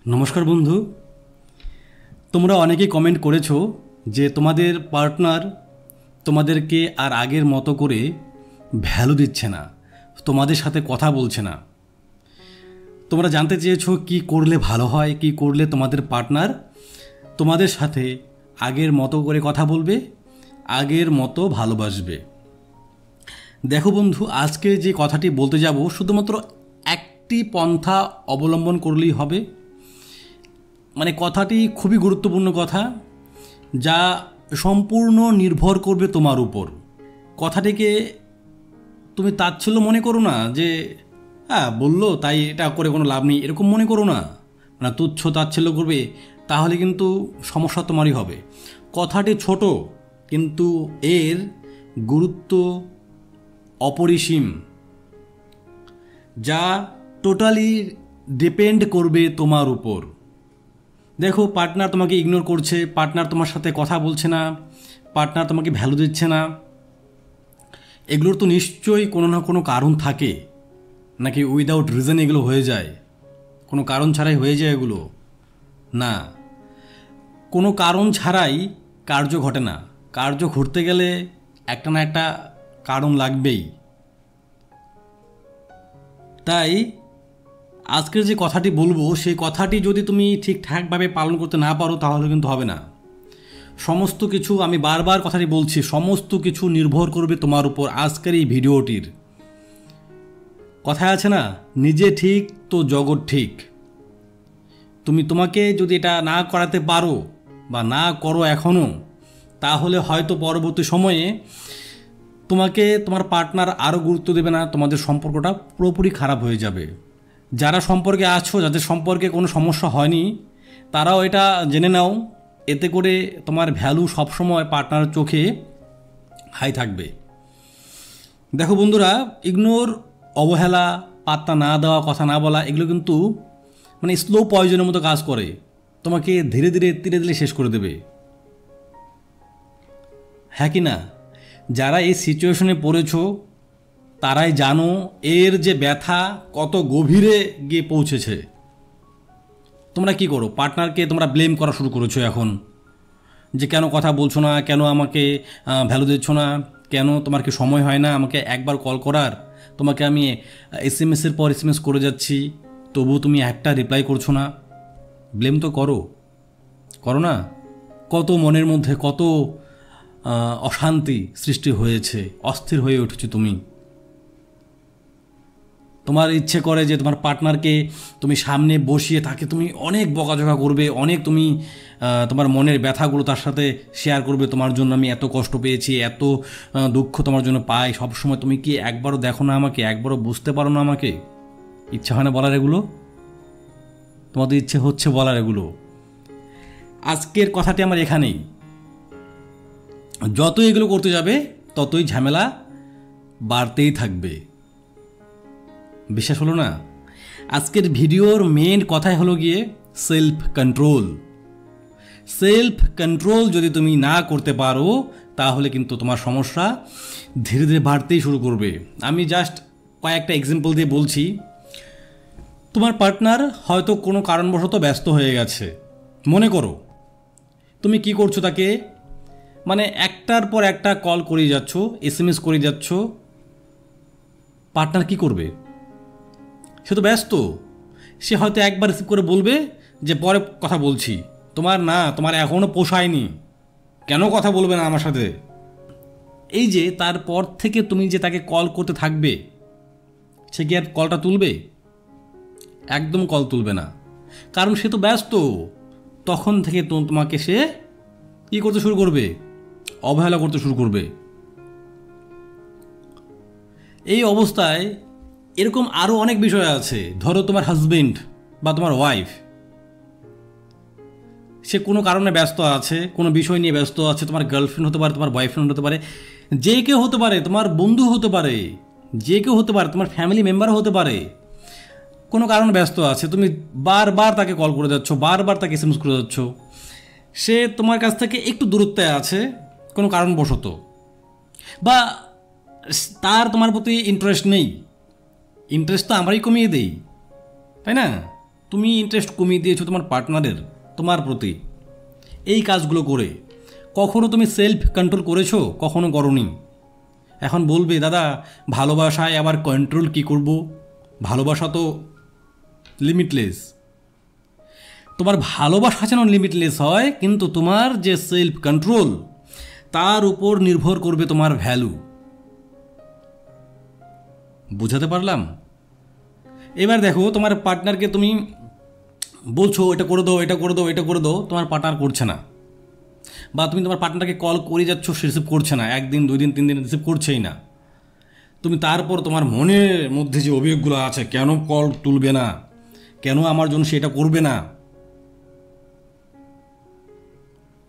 নমস্কার বন্ধু, তোমরা অনেকেই কমেন্ট করেছো যে তোমাদের পার্টনার তোমাদেরকে আর আগের মতো করে ভ্যালু দিচ্ছে না, তোমাদের সাথে কথা বলছে না। তোমরা জানতে চেয়েছো কি করলে ভালো হয়, কি করলে তোমাদের পার্টনার তোমাদের সাথে আগের মতো করে কথা বলবে, আগের মতো ভালোবাসবে। দেখো বন্ধু, আজকে যে কথাটি বলতে যাব শুধুমাত্র একটি পন্থা অবলম্বন করলেই হবে। মানে কথাটি খুবই গুরুত্বপূর্ণ কথা, যা সম্পূর্ণ নির্ভর করবে তোমার উপর। কথাটিকে তুমি তাচ্ছিল্য মনে করো না, যে হ্যাঁ বললো তাই এটা করে কোনো লাভ নেই, এরকম মনে করো না। মানে তুচ্ছ তাচ্ছিল্য করবে, তাহলে কিন্তু সমস্যা তোমারই হবে। কথাটি ছোট, কিন্তু এর গুরুত্ব অপরিসীম, যা টোটালি ডিপেন্ড করবে তোমার উপর। দেখো, পার্টনার তোমাকে ইগনোর করছে, পার্টনার তোমার সাথে কথা বলছে না, পার্টনার তোমাকে ভ্যালু দিচ্ছে না, এগুলোর তো নিশ্চয়ই কোনো না কোনো কারণ থাকে। নাকি উইদাউট রিজন এগুলো হয়ে যায়? কোনো কারণ ছাড়াই হয়ে যায় এগুলো? না, কোনো কারণ ছাড়াই কার্য ঘটে না। কার্য ঘটতে গেলে একটা না একটা কারণ লাগবেই। তাই আজকের যে কথাটি বলবো, সেই কথাটি যদি তুমি ঠিকঠাকভাবে পালন করতে না পারো, তাহলে কিন্তু হবে না। সমস্ত কিছু, আমি বারবার কথাটি বলছি, সমস্ত কিছু নির্ভর করবে তোমার উপর। আজকের এই ভিডিওটির কথায় আছে না, নিজে ঠিক তো জগৎ ঠিক। তোমাকে যদি এটা না করাতে পারো বা না করো এখনও, তাহলে হয়তো পরবর্তী সময়ে তোমাকে তোমার পার্টনার আরও গুরুত্ব দেবে না, তোমাদের সম্পর্কটা পুরোপুরি খারাপ হয়ে যাবে। যারা সম্পর্কে আছো, যাদের সম্পর্কে কোনো সমস্যা হয়নি, তারাও এটা জেনে নাও, এতে করে তোমার ভ্যালু সবসময় পার্টনারের চোখে হাই থাকবে। দেখো বন্ধুরা, ইগনোর, অবহেলা, পাত্তা না দেওয়া, কথা না বলা, এগুলো কিন্তু মানে স্লো পয়জনের মতো কাজ করে। তোমাকে ধীরে ধীরে তিলে তিলে শেষ করে দেবে। হ্যাঁ কি না? যারা এই সিচুয়েশনে পড়েছো, তারাই জানো এর যে ব্যথা কত গভীরে গিয়ে পৌঁছেছে। তোমরা কি করো? পার্টনারকে তোমরা ব্লেম করা শুরু করেছো এখন, যে কেন কথা বলছো না, কেন আমাকে ভ্যালু দিচ্ছ না, কেন তোমার কি সময় হয় না আমাকে একবার কল করার? তোমাকে আমি এসএমএসের পর এসএমএস করে যাচ্ছি, তবুও তুমি একটা রিপ্লাই করছো না। ব্লেম তো করো, করো না? কত মনের মধ্যে কত অশান্তি সৃষ্টি হয়েছে, অস্থির হয়ে উঠেছো তুমি। তোমার ইচ্ছে করে যে তোমার পার্টনারকে তুমি সামনে বসিয়ে তাকে তুমি অনেক বকাঝকা করবে, অনেক তুমি তোমার মনের ব্যথাগুলো তার সাথে শেয়ার করবে। তোমার জন্য আমি এত কষ্ট পেয়েছি, এত দুঃখ তোমার জন্য পাই, সবসময় তুমি কি একবারও দেখো না আমাকে, একবারও বুঝতে পারো না আমাকে? ইচ্ছা হয় না বলার এগুলো? তোমাদের ইচ্ছে হচ্ছে বলার এগুলো? আজকের কথাটি আমার এখানেই। যত এগুলো করতে যাবে, ততই ঝামেলা বাড়তেই থাকবে। বিশ্বাস হলো না? আজকের ভিডিওর মেন কথাই হলো গিয়ে সেলফ কন্ট্রোল। সেলফ কন্ট্রোল যদি তুমি না করতে পারো, তাহলে কিন্তু তোমার সমস্যা ধীরে ধীরে বাড়তেই শুরু করবে। আমি জাস্ট কয়েকটা এক্সাম্পল দিয়ে বলছি। তোমার পার্টনার হয়তো কোনো কারণবশত ব্যস্ত হয়ে গেছে। মনে করো তুমি কি করছো, তাকে মানে একটার পর একটা কল করে যাচ্ছ, এসএমএস করে যাচ্ছ। পার্টনার কি করবে? সে তো ব্যস্ত। সে হয়তো একবার রিসিভ করে বলবে যে পরে কথা বলছি। তোমার না, তোমার এখনও পোষায়নি, কেন কথা বলবে না আমার সাথে? এই যে তারপর থেকে তুমি যে তাকে কল করতে থাকবে, সে কি আর কলটা তুলবে? একদম কল তুলবে না, কারণ সে তো ব্যস্ত। তখন থেকে তোমাকে সে কী করতে শুরু করবে? অবহেলা করতে শুরু করবে। এই অবস্থায় এরকম আরও অনেক বিষয় আছে। ধরো তোমার হাজবেন্ড বা তোমার ওয়াইফ, সে কোনো কারণে ব্যস্ত আছে, কোনো বিষয় নিয়ে ব্যস্ত আছে। তোমার গার্লফ্রেন্ড হতে পারে, তোমার বয়ফ্রেন্ড হতে পারে, যে কেউ হতে পারে, তোমার বন্ধু হতে পারে, যে কেউ হতে পারে, তোমার ফ্যামিলি মেম্বারও হতে পারে। কোনো কারণে ব্যস্ত আছে, তুমি বারবার তাকে কল করে যাচ্ছ, বারবার তাকে এসএমএস করে যাচ্ছ। সে তোমার কাছ থেকে একটু দূরত্বে আছে কোনো কারণবশত, বা তার তোমার প্রতি ইন্টারেস্ট নেই। ইন্টারেস্ট তো আমরাই কমিয়ে দেই, তাই না? তুমি ইন্টারেস্ট কমিয়ে দিয়েছো তোমার পার্টনারের তোমার প্রতি। এই কাজগুলো করে কখনো তুমি সেলফ কন্ট্রোল করেছো? কখনো করোনি। এখন বলবে দাদা ভালোবাসায় আবার কন্ট্রোল কি করব, ভালোবাসা তো লিমিটলেস। তোমার ভালোবাসা যেন লিমিটলেস হয়, কিন্তু তোমার যে সেলফ কন্ট্রোল তার উপর নির্ভর করবে তোমার ভ্যালু। বুঝাতে পারলাম? এবার দেখো, তোমার পার্টনারকে তুমি বলছো এটা করে দাও, এটা করে দাও, এটা করে দাও, তোমার পার্টনার করছে না। বা তুমি তোমার পার্টনারকে কল করে যাচ্ছ, সে রিসিভ করছে না, 1 দিন 2 দিন 3 দিন রিসিভ করছেই না। তুমি তারপর তোমার মনের মধ্যে যে অভিযোগগুলো আছে, কেন কল তুলবে না, কেন আমার জন্য সেটা করবে না,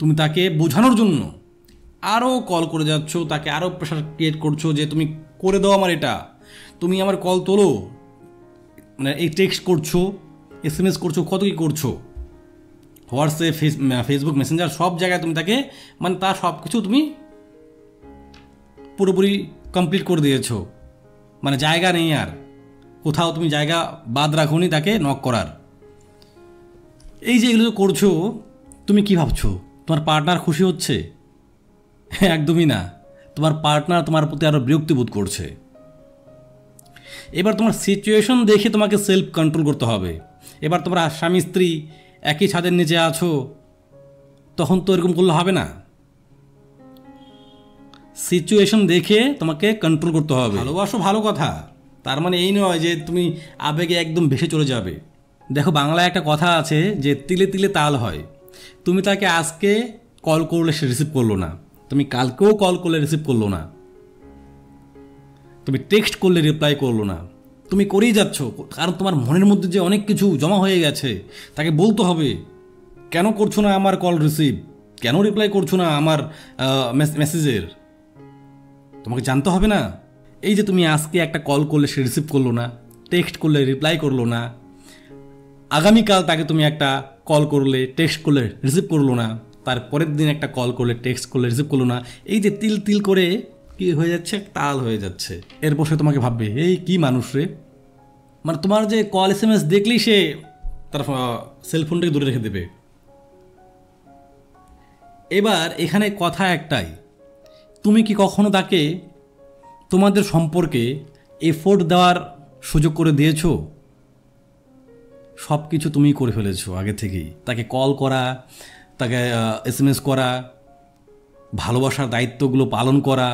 তুমি তাকে বোঝানোর জন্য আরও কল করে যাচ্ছ, তাকে আরও প্রেশার ক্রিয়েট করছো যে তুমি করে দাও আমার এটা, তুমি আমার কল তোলো, মানে এই টেক্সট করছো, SMS করছো, কত কী করছো, হোয়াটসঅ্যাপ, ফেসবুক মেসেঞ্জার, সব জায়গায় তুমি তাকে, মানে তার সব কিছু তুমি পুরোপুরি কমপ্লিট করে দিয়েছো। মানে জায়গা নেই আর, কোথাও তুমি জায়গা বাদ রাখোনি তাকে নক করার। এই যে এগুলো করছো, তুমি কি ভাবছো তোমার পার্টনার খুশি হচ্ছে? একদমই না। তোমার পার্টনার তোমার প্রতি আরও বিরক্তি বোধ করছে। এবার তোমার সিচুয়েশন দেখে তোমাকে সেলফ কন্ট্রোল করতে হবে। এবার তোমরা স্বামী স্ত্রী একই ছাদের নিচে আছো, তখন তো এরকম করলে হবে না। সিচুয়েশন দেখে তোমাকে কন্ট্রোল করতে হবে। ভালোবাসো ভালো কথা, তার মানে এই নয় যে তুমি আবেগে একদম ভেসে চলে যাবে। দেখো, বাংলায় একটা কথা আছে যে তিলে তিলে তাল হয়। তুমি তাকে আজকে কল করলে সে রিসিভ করলো না, তুমি কালকেও কল করলে রিসিভ করলো না, তুমি টেক্সট করলে রিপ্লাই করলো না, তুমি করেই যাচ্ছ। কারণ তোমার মনের মধ্যে যে অনেক কিছু জমা হয়ে গেছে, তাকে বলতে হবে কেন করছো না আমার কল রিসিভ, কেন রিপ্লাই করছো না আমার মেসেজের, তোমাকে জানতে হবে না। এই যে তুমি আজকে একটা কল করলে সে রিসিভ করলো না, টেক্সট করলে রিপ্লাই করলো না, আগামীকাল তাকে তুমি একটা কল করলে টেক্সট করলে রিসিভ করলো না, তার পরের দিন একটা কল করলে টেক্সট করলে রিসিভ করলো না, এই যে তিল তিল করে কি হয়ে যাচ্ছে, তাল হয়ে যাচ্ছে। এরপর সে তোমাকে ভাববে এই কি মানুষ রে, মানে তোমার যে কল SMS দেখলেই সে তার সেলফোনটাকে দূরে রেখে দেবে। এবার এখানে কথা একটাই, তুমি কি কখনো তাকে তোমাদের সম্পর্কে এফোর্ট দেওয়ার সুযোগ করে দিয়েছো? সব কিছু তুমিই করে ফেলেছো আগে থেকেই। তাকে কল করা, তাকে SMS করা, ভালোবাসার দায়িত্বগুলো পালন করা,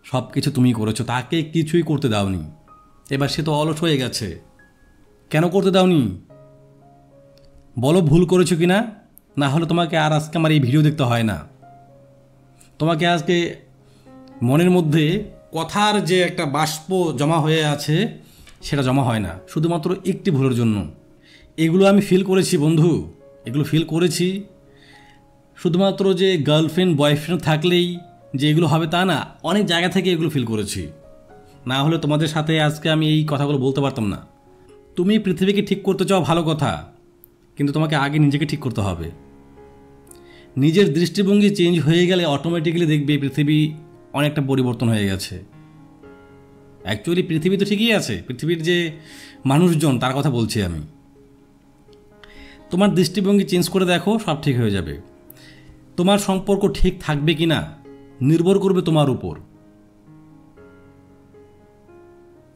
সব কিছু তুমিই করেছো, তাকে কিছুই করতে দাওনি। এবার সে তো অলস হয়ে গেছে, কেন করতে দাওনি বলো? ভুল করেছো কি না? না হলে তোমাকে আর আজকে আমার এই ভিডিও দেখতে হয় না। তোমাকে আজকে মনের মধ্যে কথার যে একটা বাষ্প জমা হয়ে আছে, সেটা জমা হয় না শুধুমাত্র একটি ভুলের জন্য। এগুলো আমি ফিল করেছি বন্ধু, এগুলো ফিল করেছি। শুধুমাত্র যে গার্লফ্রেন্ড বয়ফ্রেন্ড থাকলেই যে এগুলো হবে তা না, অনেক জায়গা থেকে এগুলো ফিল করেছি। না হলে তোমাদের সাথে আজকে আমি এই কথাগুলো বলতে পারতাম না। তুমি পৃথিবীকে ঠিক করতে চাও, ভালো কথা, কিন্তু তোমাকে আগে নিজেকে ঠিক করতে হবে। নিজের দৃষ্টিভঙ্গি চেঞ্জ হয়ে গেলে অটোমেটিক্যালি দেখবে পৃথিবী অনেকটা পরিবর্তন হয়ে গেছে। অ্যাকচুয়ালি পৃথিবী তো ঠিকই আছে, পৃথিবীর যে মানুষজন তার কথা বলছি আমি। তোমার দৃষ্টিভঙ্গি চেঞ্জ করে দেখো, সব ঠিক হয়ে যাবে। তোমার সম্পর্ক ঠিক থাকবে কি না নির্ভর করবে তোমার উপর।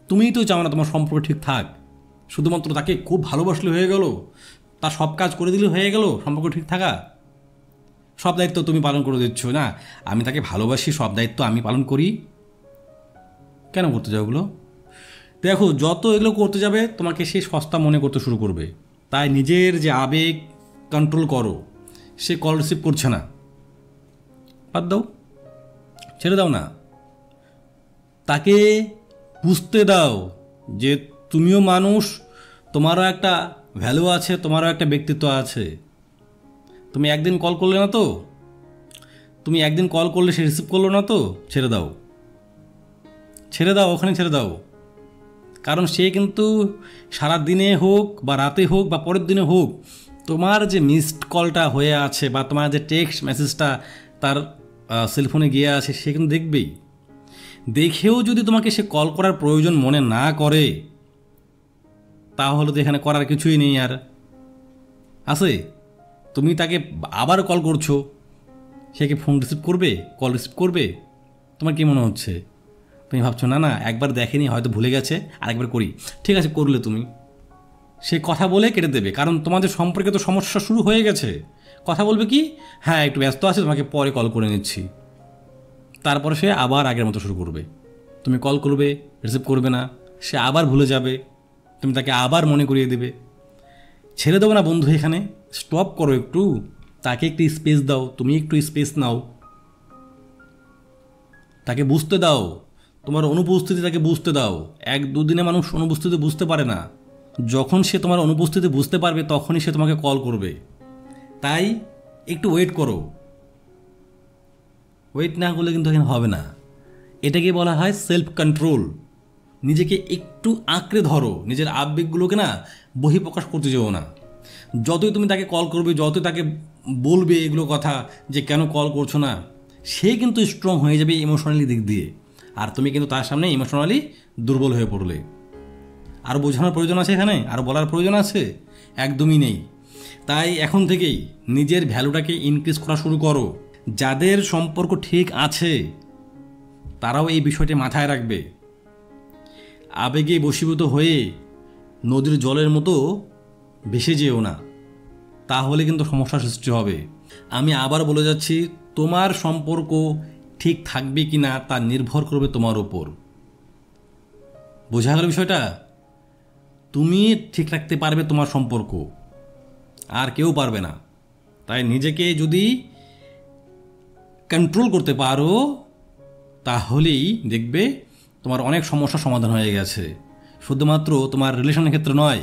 তুমিই তো চাও না তোমার সম্পর্ক ঠিক থাক, শুধুমাত্র তাকে খুব ভালোবাসলে হয়ে গেল, তার সব কাজ করে দিলে হয়ে গেল সম্পর্ক ঠিক থাকা। সব দায়িত্ব তুমি পালন করে দিচ্ছ না, আমি তাকে ভালোবাসি, সব দায়িত্ব আমি পালন করি। কেন করতে যাও এগুলো? দেখো, যত এগুলো করতে যাবে তোমাকে সে সস্তা মনে করতে শুরু করবে। তাই নিজের যে আবেগ কন্ট্রোল করো। সে কল রিসিভ করছে না, বাদ দাও, ছেড়ে দাও না। তাকে বুঝতে দাও যে তুমিও মানুষ, তোমারও একটা ভ্যালু আছে, তোমারও একটা ব্যক্তিত্ব আছে। তুমি একদিন কল করলে না তো, তুমি একদিন কল করলে সে রিসিভ করলো না তো, ছেড়ে দাও, ছেড়ে দাও, ওখানে ছেড়ে দাও। কারণ সে কিন্তু সারা দিনে হোক বা রাতে হোক বা পরের দিনে হোক, তোমার যে মিসড কলটা হয়ে আছে বা তোমার যে টেক্সট মেসেজটা তার সেলফোনে গিয়ে আছে, সে কিন্তু দেখবেই। দেখেও যদি তোমাকে সে কল করার প্রয়োজন মনে না করে, তাহলে তো এখানে করার কিছুই নেই আর। আছে? তুমি তাকে আবার কল করছো, সে কি ফোন রিসিভ করবে, কল রিসিভ করবে? তোমার কি মনে হচ্ছে? তুমি ভাবছো না না একবার দেখেনি, হয়তো ভুলে গেছে, আরেকবার করি। ঠিক আছে, করলে তুমি, সে কথা বলে কেটে দেবে, কারণ তোমাদের সম্পর্কে তো সমস্যা শুরু হয়ে গেছে। কথা বলবে কি, হ্যাঁ একটু ব্যস্ত আছে, তোমাকে পরে কল করে নিচ্ছি। তারপরে সে আবার আগের মতো শুরু করবে। তুমি কল করবে, রিসিভ করবে না, সে আবার ভুলে যাবে, তুমি তাকে আবার মনে করিয়ে দেবে। ছেড়ে দেবো না বন্ধু, এখানে স্টপ করো একটু, তাকে একটু স্পেস দাও, তুমি একটু স্পেস নাও, তাকে বুঝতে দাও, তোমার অনুপস্থিতি তাকে বুঝতে দাও। 1-2 দিনে মানুষ অনুপস্থিতি বুঝতে পারে না, যখন সে তোমার অনুপস্থিতি বুঝতে পারবে তখনই সে তোমাকে কল করবে। তাই একটু ওয়েট করো। ওয়েট না করলে কিন্তু এখানে হবে না। এটাকে বলা হয় সেলফ কন্ট্রোল। নিজেকে একটু আঁকড়ে ধরো, নিজের আবেগগুলোকে না বহিঃপ্রকাশ করতে যেও না। যতই তুমি তাকে কল করবে, যতই তাকে বলবে এগুলো কথা যে কেন কল করছো না, সে কিন্তু স্ট্রং হয়ে যাবে ইমোশনালি দিক দিয়ে, আর তুমি কিন্তু তার সামনে ইমোশনালি দুর্বল হয়ে পড়লে। আরও বোঝানোর প্রয়োজন আছে এখানে, আরও বলার প্রয়োজন আছে? একদমই নেই। তাই এখন থেকেই নিজের ভ্যালুটাকে ইনক্রিজ করা শুরু করো। যাদের সম্পর্ক ঠিক আছে তারাও এই বিষয়টি মাথায় রাখবে। আবেগে বশীভূত হয়ে নদীর জলের মতো ভেসে যেও না, তাহলে কিন্তু সমস্যার সৃষ্টি হবে। আমি আবার বলে যাচ্ছি, তোমার সম্পর্ক ঠিক থাকবে কি না তা নির্ভর করবে তোমার ওপর। বোঝা গেল বিষয়টা? তুমি ঠিক রাখতে পারবে তোমার সম্পর্ক, আর কেউ পারবে না। তাই নিজেকে যদি কন্ট্রোল করতে পারো তাহলেই দেখবে তোমার অনেক সমস্যার সমাধান হয়ে গেছে। শুধুমাত্র তোমার রিলেশনের ক্ষেত্রে নয়,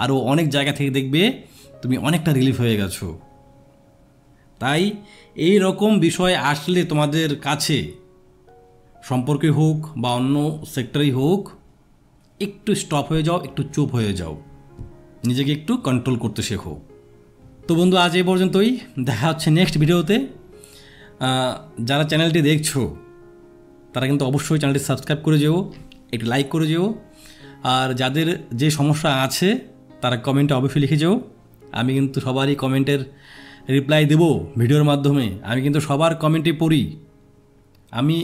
আরও অনেক জায়গা থেকে দেখবে তুমি অনেকটা রিলিফ হয়ে গেছো। তাই এই রকম বিষয় আসলে তোমাদের কাছে, সম্পর্কে হোক বা অন্য সেক্টরেই হোক, একটু স্টপ হয়ে যাও, একটু চুপ হয়ে যাও, নিজেকে একটু কন্ট্রোল করতে শেখো। তো বন্ধু, আজ এই পর্যন্তই। দেখা হচ্ছে নেক্সট ভিডিওতে। যারা চ্যানেলটি দেখছো তারা কিন্তু অবশ্যই চ্যানেলটি সাবস্ক্রাইব করে যেও, একটু লাইক করে যেও, আর যাদের যে সমস্যা আছে তারা কমেন্টে অবশ্যই লিখে যেও। আমি কিন্তু সবারই কমেন্টের রিপ্লাই দেব ভিডিওর মাধ্যমে। আমি কিন্তু সবার কমেন্টই পড়ি। আমি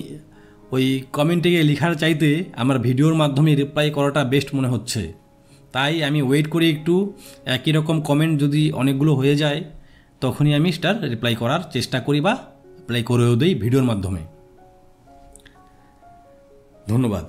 ওই কমেন্টে লেখার চাইতে আমার ভিডিওর মাধ্যমে রিপ্লাই করাটা বেস্ট মনে হচ্ছে। তাই আমি ওয়েট করি একটু, একই রকম কমেন্ট যদি অনেকগুলো হয়ে যায় তখনই আমি সেটার রিপ্লাই করার চেষ্টা করি বা রিপ্লাই করেও দিই ভিডিওর মাধ্যমে। ধন্যবাদ।